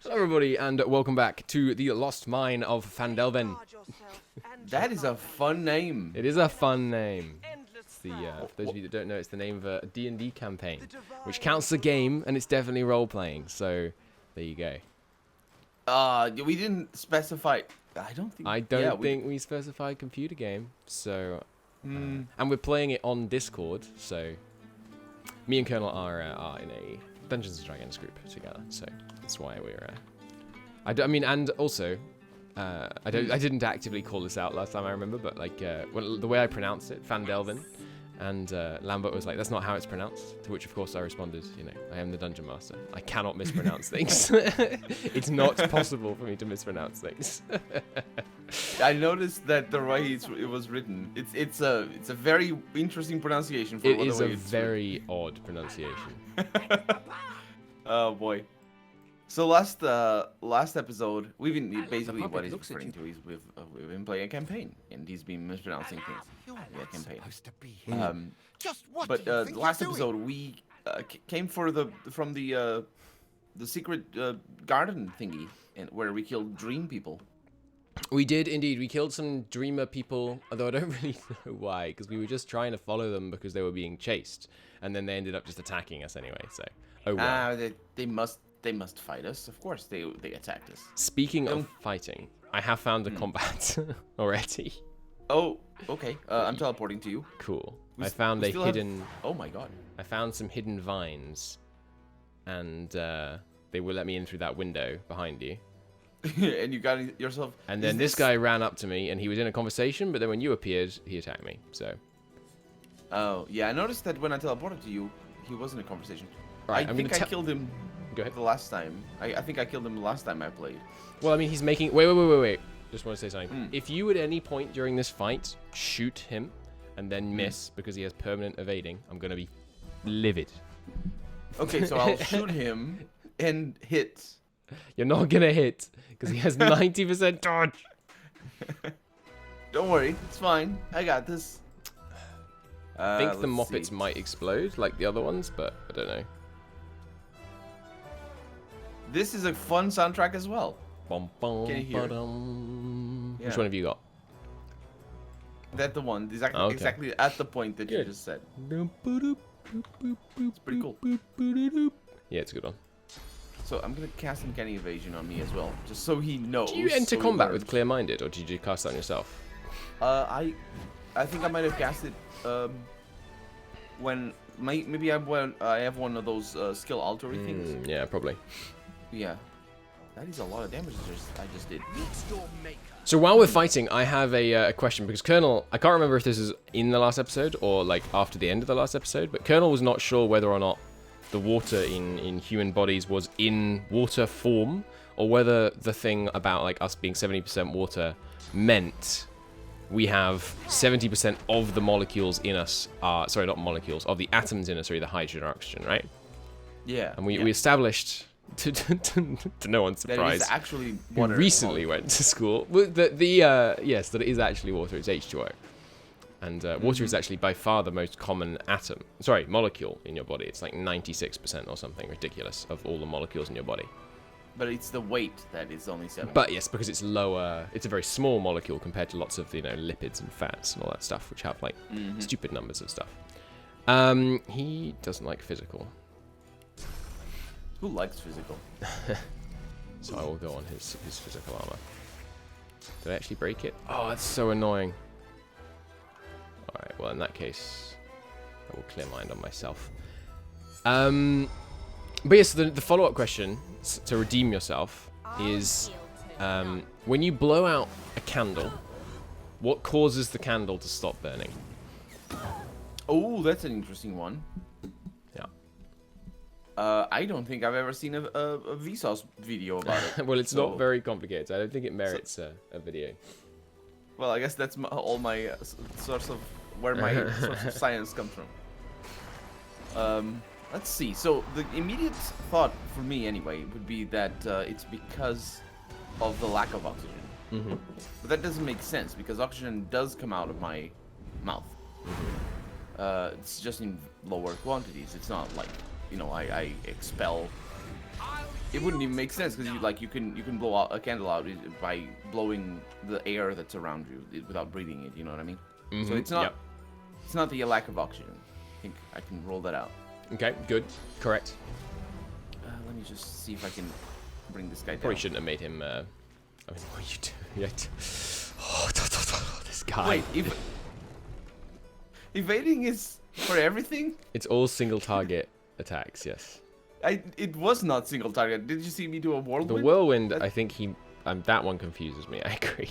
Hello everybody and welcome back to the Lost Mine of Fandelven. That is a fun name. It is a fun name. It's the, for those of you that don't know, it's the name of a D&D campaign, which counts as a game and it's definitely role-playing, so there you go. We didn't specify. I don't think we specified computer game, so... and we're playing it on Discord, so... Me and Colonel are in a Dungeons & Dragons group together, so that's why we're... I mean, and also... I didn't actively call this out last time, I remember, but like well, the way I pronounced it, Fandelven, and Lambert was like, "That's not how it's pronounced." To which, of course, I responded, "You know, I am the dungeon master. I cannot mispronounce things. It's not possible for me to mispronounce things." I noticed that the way it was written, it's a very interesting pronunciation. For It the is way a it's very odd pronunciation. Oh boy. So last episode, we've been basically what he's referring to is we've been playing a campaign, and he's been mispronouncing things. Yeah, campaign. But last episode we came from the secret garden thingy, and where we killed dream people. We did indeed. We killed some dreamer people, although I don't really know why, because we were just trying to follow them because they were being chased, and then they ended up just attacking us anyway. So, oh well. They must fight us. Of course, they attacked us. Speaking of fighting, I have found the combat already. Oh, okay. I'm teleporting to you. Cool. I found a hidden... Oh my god. I found some hidden vines, and they will let me in through that window behind you. And you got yourself... And then this guy ran up to me, and he was in a conversation, but then when you appeared, he attacked me, so... Oh, yeah, I noticed that when I teleported to you, he was in a conversation. Right, I think I killed him... Go ahead. The last time. I think I killed him the last time I played. Well, I mean, he's making... Wait. Just want to say something. If you at any point during this fight shoot him and then miss because he has permanent evading, I'm going to be livid. Okay, so I'll shoot him and hit. You're not going to hit because he has 90% dodge. Don't worry. It's fine. I got this. I think the Moppets might explode like the other ones, but I don't know. This is a fun soundtrack as well. Bum, bum, Can you hear it? Yeah. Which one have you got? That's the one. Exactly at the point that you just said. It's pretty cool. Yeah, it's a good one. So I'm going to cast Uncanny Evasion on me as well, just so he knows. Do you enter combat with Clear-Minded, or did you cast that on yourself? I think I might have cast it when... Maybe I have one of those skill altery things. Yeah, probably. Yeah. That is a lot of damage I just did. So while we're fighting, I have a question, because Colonel, I can't remember if this is in the last episode or like after the end of the last episode, but Colonel was not sure whether or not the water in human bodies was in water form, or whether the thing about like us being 70% water meant we have 70% of the molecules in us are, sorry, not molecules, of the atoms in us are either hydrogen or oxygen, right? Yeah. And we established, to no one's surprise, that is actually who water. recently went to school, yes, that it is actually water, it's H2O. And water is actually by far the most common molecule in your body. It's like 96% or something ridiculous of all the molecules in your body. But it's the weight that is only 7. But yes, because it's lower, it's a very small molecule compared to lots of, lipids and fats and all that stuff, which have like stupid numbers of stuff. He doesn't like physical. Who likes physical? So I will go on his physical armor. Did I actually break it? Oh, that's so annoying. Alright, well in that case, I will clear mind on myself. But yes, the follow-up question to redeem yourself is, when you blow out a candle, what causes the candle to stop burning? Oh, that's an interesting one. Yeah. I don't think I've ever seen a Vsauce video about it. Well, it's not very complicated. I don't think it merits a video. Well, I guess that's all my source of where my source of science comes from. Let's see. So the immediate thought for me, anyway, would be that it's because of the lack of oxygen. But that doesn't make sense because oxygen does come out of my mouth. It's just in lower quantities. It's not like, I expel it wouldn't even make sense because you can blow out a candle out by blowing the air that's around you without breathing it. You know what I mean? So it's not it's not the lack of oxygen. I think I can roll that out. Okay, good, correct. Let me just see if I can bring this guy down. Probably shouldn't have made him. I mean, what are you doing? Oh, this guy. Wait, evading is for everything? It's all single target attacks. Yes. It was not single target. Did you see me do a whirlwind? The whirlwind, I think that one confuses me. I agree.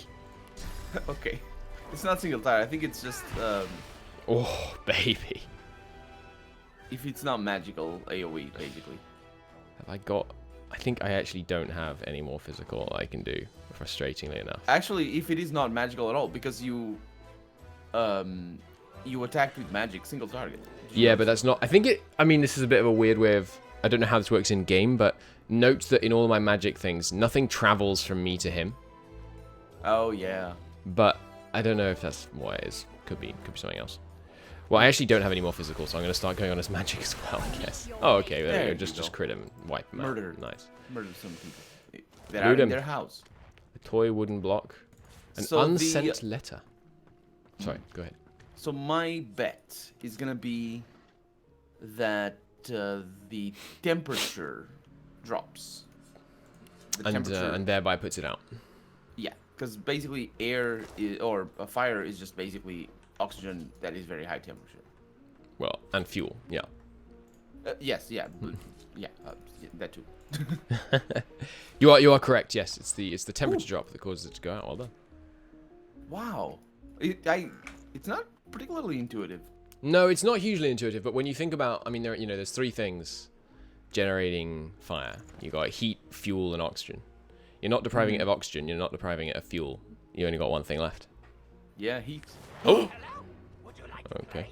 Okay. It's not single target. I think it's just oh, baby. If it's not magical AoE, basically. Have I got? I think I actually don't have any more physical I can do, frustratingly enough. Actually, if it is not magical at all, because you attacked with magic, single target. Yeah, but that's not. I mean, this is a bit of a weird way of. I don't know how this works in game, but note that in all my magic things, nothing travels from me to him. Oh yeah. But I don't know if that's what it is. Could be something else. Well, I actually don't have any more physical, so I'm going to start going on as magic as well, I guess. Oh, okay. There you go. Just crit him and wipe him out. Nice. Murder some people. That are in their house. A toy wooden block. An unsent letter. Sorry, go ahead. So my bet is going to be that the temperature drops. And thereby puts it out. Yeah, because basically air or fire is just basically oxygen that is very high temperature. Well, and fuel, yeah. Yes, yeah, yeah, that too. You are correct. Yes, it's the temperature drop that causes it to go out. Well done. Wow, it's not particularly intuitive. No, it's not hugely intuitive. But when you think about, I mean, there's three things generating fire. You got heat, fuel, and oxygen. You're not depriving it of oxygen. You're not depriving it of fuel. You only got one thing left. Yeah, heat. Oh. Okay.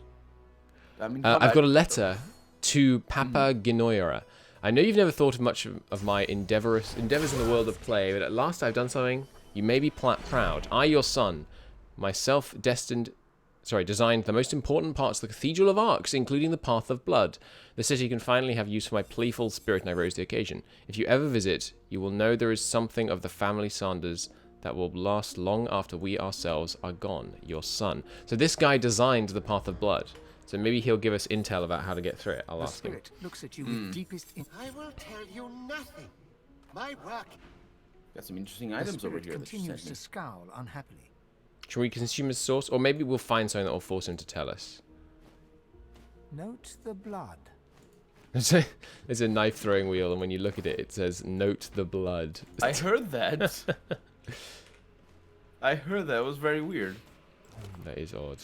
I've got a letter to Papa Ginoira. I know you've never thought of much of my endeavors in the world of play, but at last I've done something you may be proud. I, your son, myself designed the most important parts of the Cathedral of Arcs, including the Path of Blood. The city can finally have use for my playful spirit, and I rose to the occasion. If you ever visit, you will know there is something of the family Sanders that will last long after we ourselves are gone. Your son. So this guy designed the Path of Blood. So maybe he'll give us intel about how to get through it. I'll ask him. Looks at you with deepest I will tell you nothing. My work. Got some interesting items over here. Continues to scowl unhappily. Should we consume his source, or maybe we'll find something that will force him to tell us? Note the blood. There's a knife throwing wheel, and when you look at it, it says "Note the blood." I heard that. I heard that. It was very weird. That is odd.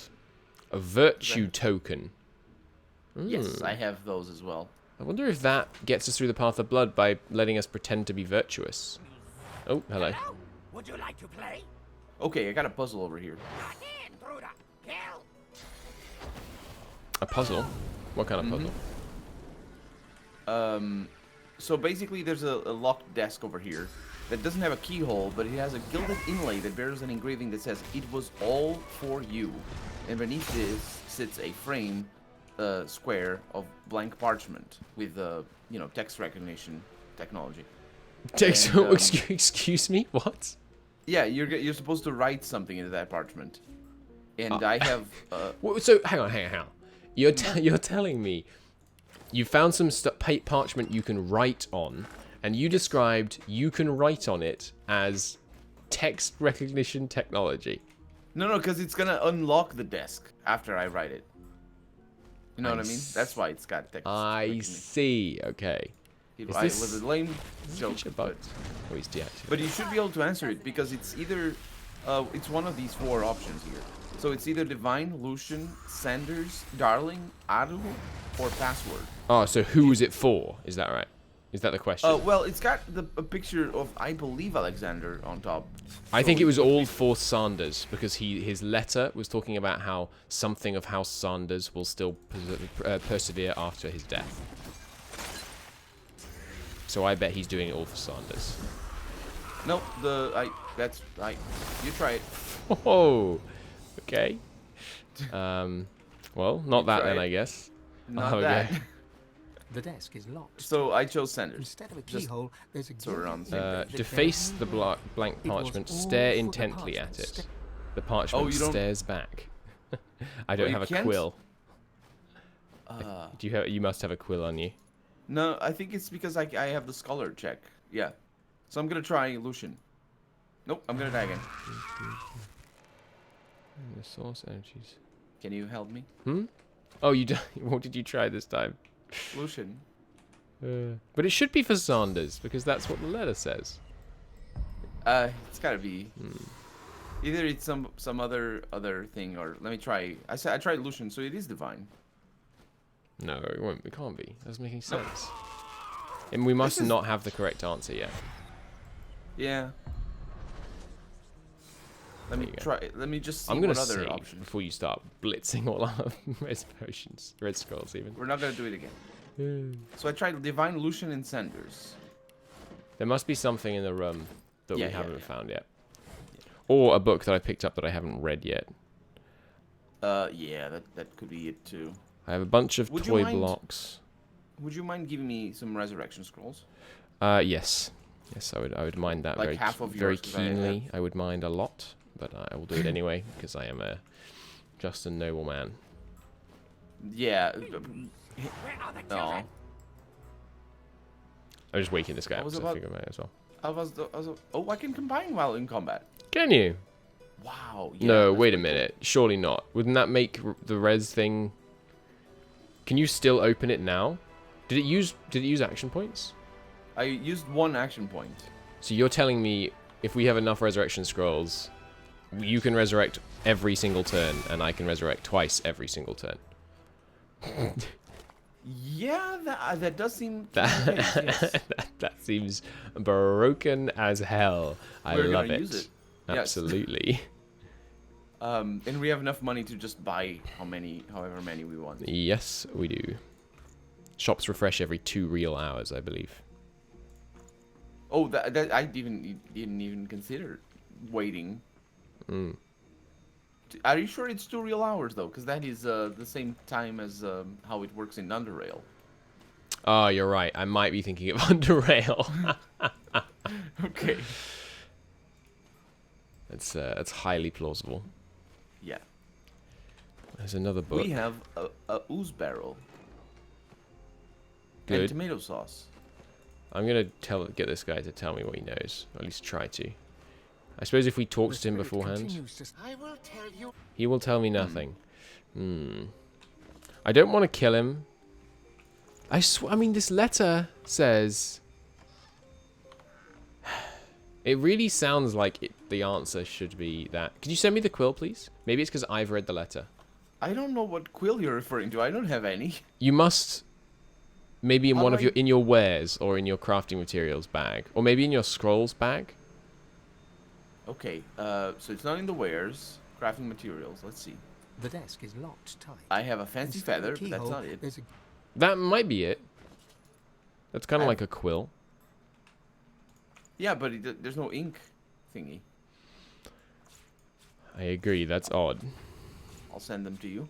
A virtue token. Yes, I have those as well. I wonder if that gets us through the Path of Blood by letting us pretend to be virtuous. Oh, hello. Would you like to play? Okay, I got a puzzle over here. A puzzle? What kind of puzzle? So basically there's a locked desk over here that doesn't have a keyhole, but it has a gilded inlay that bears an engraving that says, "It was all for you." And beneath this sits a frame square of blank parchment with, text recognition technology. Excuse me? What? Yeah, you're supposed to write something into that parchment. And I have... So, hang on. You're telling me you found some parchment you can write on, and you described you can write on it as text recognition technology. No, because it's going to unlock the desk after I write it. You know what I mean? That's why it's got text I see, okay. It was a lame joke, but you should be able to answer it, because it's either... it's one of these four options here. So it's either Divine, Lucian, Sanders, Darling, Aru, or Password. Oh, so who is it for? Is that right? Is that the question? Well, it's got a picture of, I believe, Alexander on top. I think it was all for Sanders, because his letter was talking about how something of House Sanders will still persevere after his death. So I bet he's doing it all for Sanders. No, you try it. Oh, okay. Well, not that then, I guess. Not that. The desk is locked. So I chose Sanders. Instead of a Just keyhole, there's a so we're on the same page. Deface the blank It was parchment. all Stare for the intently at parchment. it. The parchment you don't- stares back. I don't you have a can't? quill. Do you have? You must have a quill on you. No, I think it's because I have the scholar check. Yeah. So I'm gonna try Lucian. Nope, I'm gonna die again. The source energies. Can you help me? Oh, you. What did you try this time? Lucian. But it should be for Sanders because that's what the letter says. It's gotta be. Either it's some other thing, or let me try. I tried Lucian, so it is divine. No, it won't. It can't be. That doesn't make any sense. And we must not have the correct answer yet. Yeah. Let me you go. try. Let me just see I'm gonna what other save options. before you start blitzing all our red potions, red scrolls even. We're not gonna do it again. So I tried divine, Lucian, and Sanders. There must be something in the room that Yeah, we yeah, haven't yeah. found yet, or a book that I picked up that I haven't read yet. Yeah, that could be it too. I have a bunch of Would you toy mind- blocks. Would you mind giving me some resurrection scrolls? Yes, I would mind that Like very half of very yours, 'cause I have- keenly. I would mind a lot, but I will do it anyway because I am just a noble man. Yeah. Where are the No. children? I'm just waking this guy I up was so I about- figure out as well. Oh, I can combine while in combat. Can you? Wow. Yeah, No, that's wait a pretty cool. minute. Surely not. Wouldn't that make the res thing? Can you still open it now? Did it use action points? I used one action point. So you're telling me if we have enough resurrection scrolls, you can resurrect every single turn, and I can resurrect twice every single turn. Yeah, that does seem. To be the case, yes. that seems broken as hell. I We're love gonna it. use it. Yes. Absolutely. And we have enough money to just buy however many we want. Yes, we do. Shops refresh every 2 real hours, I believe. Oh, that I didn't even consider waiting. Are you sure it's 2 real hours though? Because that is the same time as how it works in Underrail. Oh, you're right. I might be thinking of Underrail. Okay. It's highly plausible. Yeah. There's another book. We have a ooze barrel. Good. And tomato sauce. I'm gonna get this guy to tell me what he knows, or at least try to. I suppose if we talk The to him spirit beforehand, continues to I will tell you. he will tell me nothing. I don't want to kill him. I mean, this letter says. It really sounds like the answer should be that. Could you send me the quill, please? Maybe it's because I've read the letter. I don't know what quill you're referring to. I don't have any. You must. Maybe in How one do of I- in your wares or in your crafting materials bag, or maybe in your scrolls bag. Okay, so it's not in the wares. Crafting materials. Let's see. The desk is locked tight. I have a fancy Instead of a feather, but that's keyhole, not it. there's a That might be it. That's kind of I- like a quill. Yeah, but there's no ink thingy. I agree. That's odd. I'll send them to you.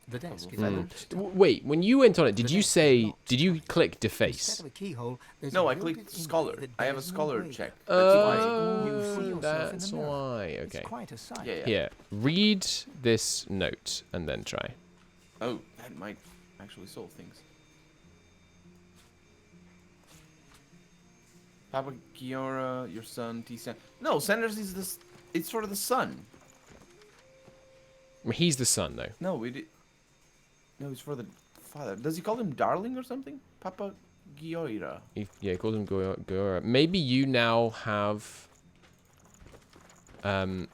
The desk is Mm. locked tight. Wait, when you went on it, did The you desk is say? locked Did you tight. click Instead deface? of a keyhole, there's No, a I gilded clicked ink scholar. that I have a bears no scholar grade. check. That's why. You see yourself in That's the mirror. why. It's Okay. quite a sight. Yeah, yeah. Here, read this note and then try. Oh, that might actually solve things. Papa Giora, your son, T-San. No, Sanders is this. It's sort of the son. I mean, he's the son, though. No, No, it's for the father. Does he call him darling or something? Papa Giora. He calls him Gora. Maybe you now have.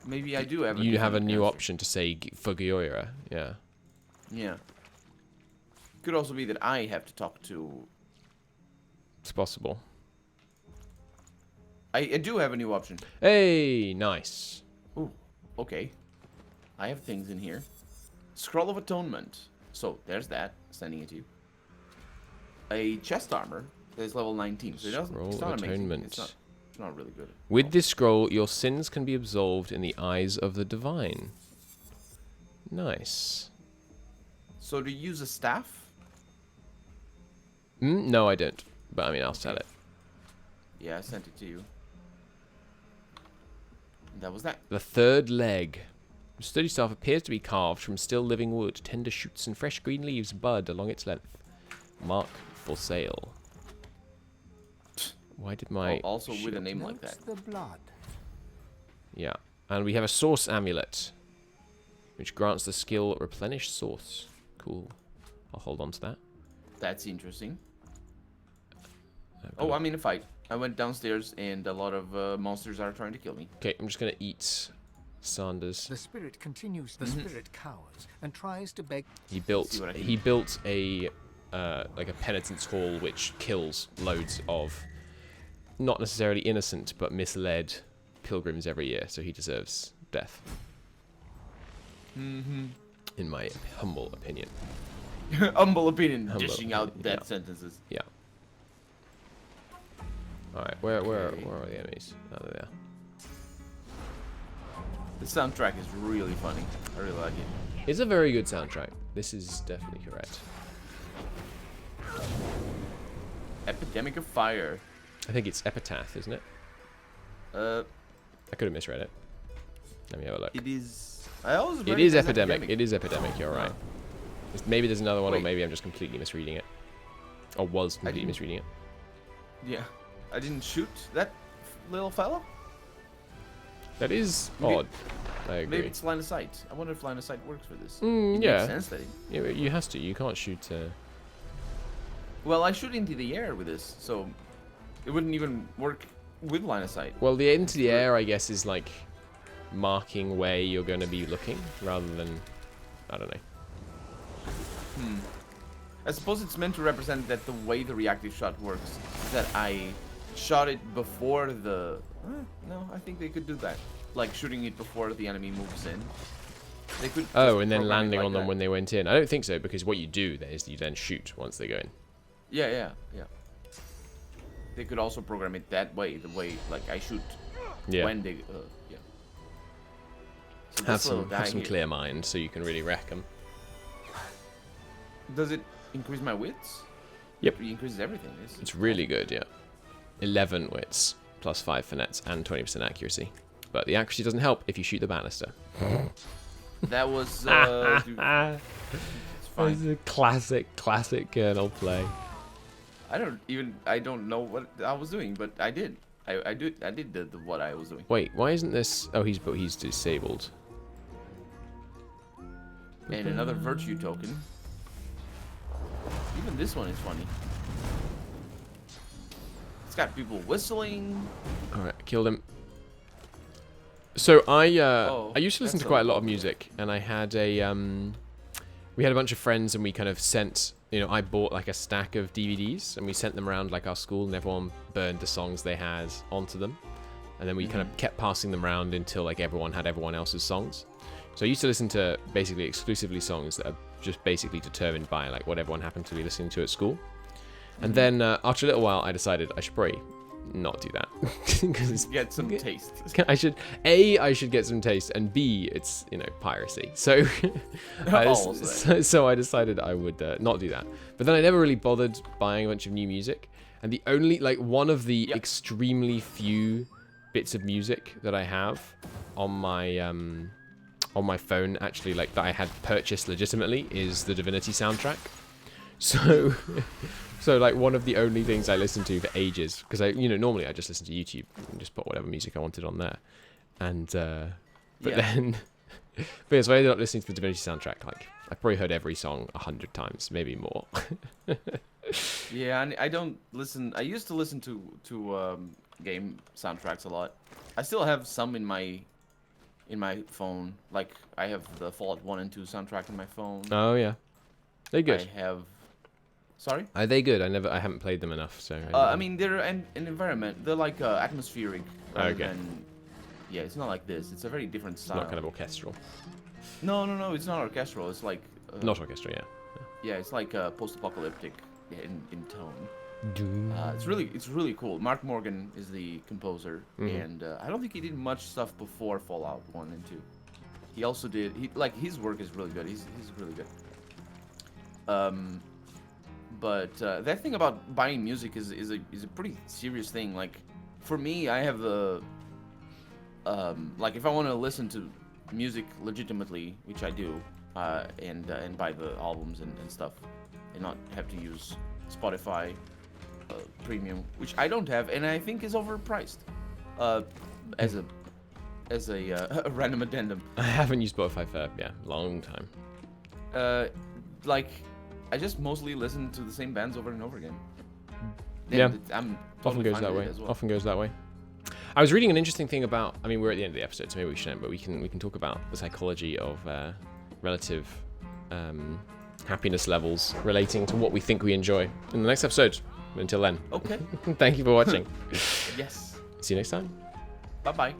Maybe I do have. You have a different new answer. option to say for Gora. Yeah. Yeah. Could also be that I have to talk to. It's possible. I do have a new option. Hey, nice. Ooh, okay. I have things in here. Scroll of Atonement. So, there's that. Sending it to you. A chest armor that is level 19. So it doesn't, Scroll it's not of amazing. Atonement. It's not really good. With this scroll, your sins can be absolved in the eyes of the divine. Nice. So, to use a staff? No, I don't. But I mean, I'll sell it. Yeah, I sent it to you. And that was that. The third leg. The sturdy staff appears to be carved from still living wood. Tender shoots and fresh green leaves bud along its length. Mark for sale. Why did my... Also with a name like that. The blood. Yeah. And we have a source amulet, which grants the skill replenish source. Cool. I'll hold on to that. That's interesting. Oh, I'm in a fight. I went downstairs and a lot of monsters are trying to kill me. Okay, I'm just going to eat Sanders. The spirit continues. The spirit cowers and tries to beg. He built a like a penitence hall which kills loads of not necessarily innocent but misled pilgrims every year, so he deserves death. In my humble opinion. Humble opinion, dishing out death sentences. Yeah. Alright, where are the enemies? Oh, they're there. The soundtrack is really funny. I really like it. It's a very good soundtrack. This is definitely correct. Epidemic of Fire. I think it's Epitaph, isn't it? I could have misread it. Let me have a look. It is. I always. It is Epidemic. It is Epidemic. You're right. Maybe there's another one, or Wait. maybe I'm just completely misreading it, or was completely misreading it. Yeah, I didn't shoot that little fella. That is Maybe- odd. I agree. Maybe it's line of sight. I wonder if line of sight works for this. Mm, It yeah. Makes sense that it. Yeah, but you has to. You can't shoot. Well, I shoot into the air with this, so it wouldn't even work with line of sight. Well, the into the air, I guess, is like marking where you're going to be looking, rather than, I don't know. I suppose it's meant to represent that the way the reactive shot works is that I shot it before the. No, I think they could do that. Like shooting it before the enemy moves in. They could. Oh, just and then program it landing like on them that. when they went in. I don't think so, because what you do then is you then shoot once they go in. Yeah. They could also program it that way, the way like I shoot Yeah. when they. Yeah. So Have this little some, guy have some here, clear mind so you can really wreck them. Does it increase my wits? Yep. It increases everything. It's really good, yeah. 11 wits, plus 5 finesse, and 20% accuracy. But the accuracy doesn't help if you shoot the banister. That was. Dude, it's fine. It's a classic Colonel play. I don't know what I was doing, but I did. I did what I was doing. Wait, why isn't this... Oh, he's disabled. And another virtue token. Even this one is funny. It's got people whistling. Alright, killed him. So I Oh, used to listen that's to quite a lot cool. of music, and I had a we had a bunch of friends, and we kind of sent, I bought like a stack of DVDs, and we sent them around like our school, and everyone burned the songs they had onto them, and then we kind of kept passing them around until like everyone had everyone else's songs. So I used to listen to basically exclusively songs that are just basically determined by like what everyone happened to be listening to at school. And then after a little while, I decided I should probably not do that because it's Get some taste. I should get some taste, and B, it's piracy. So so I decided I would not do that. But then I never really bothered buying a bunch of new music, and the only one of the extremely few bits of music that I have on my phone actually that I had purchased legitimately is the Divinity soundtrack. So like one of the only things I listened to for ages, because I normally I just listen to YouTube and just put whatever music I wanted on there, and but then so I ended up listening to the Divinity soundtrack. Like I probably heard every song 100 times, maybe more. Yeah, and I don't listen. I used to listen to game soundtracks a lot. I still have some in my phone. Like I have the Fallout 1 and 2 soundtrack in my phone. Oh yeah, they're good. I have. Sorry? Are they good? I haven't played them enough, so. I mean, they're an environment. They're like atmospheric. rather Okay. than- yeah, it's not like this. It's a very different It's style. not kind of orchestral. No, it's not orchestral. It's like. Not orchestral, yeah. Yeah, it's like post-apocalyptic in tone. It's really cool. Mark Morgan is the composer, and I don't think he did much stuff before Fallout 1 and 2. He also did. His work is really good. He's really good. But that thing about buying music is a pretty serious thing. Like, for me, I have the like if I want to listen to music legitimately, which I do, and buy the albums and stuff, and not have to use Spotify Premium, which I don't have, and I think is overpriced. As a random addendum. I haven't used Spotify for a long time. Like, I just mostly listen to the same bands over and over again. Yeah, I'm often totally goes fine that with way. it as well. Often goes that way. I was reading an interesting thing about. I mean, we're at the end of the episode, so maybe we shouldn't. But we can talk about the psychology of relative happiness levels relating to what we think we enjoy in the next episode. Until then. Okay. Thank you for watching. Yes. See you next time. Bye bye.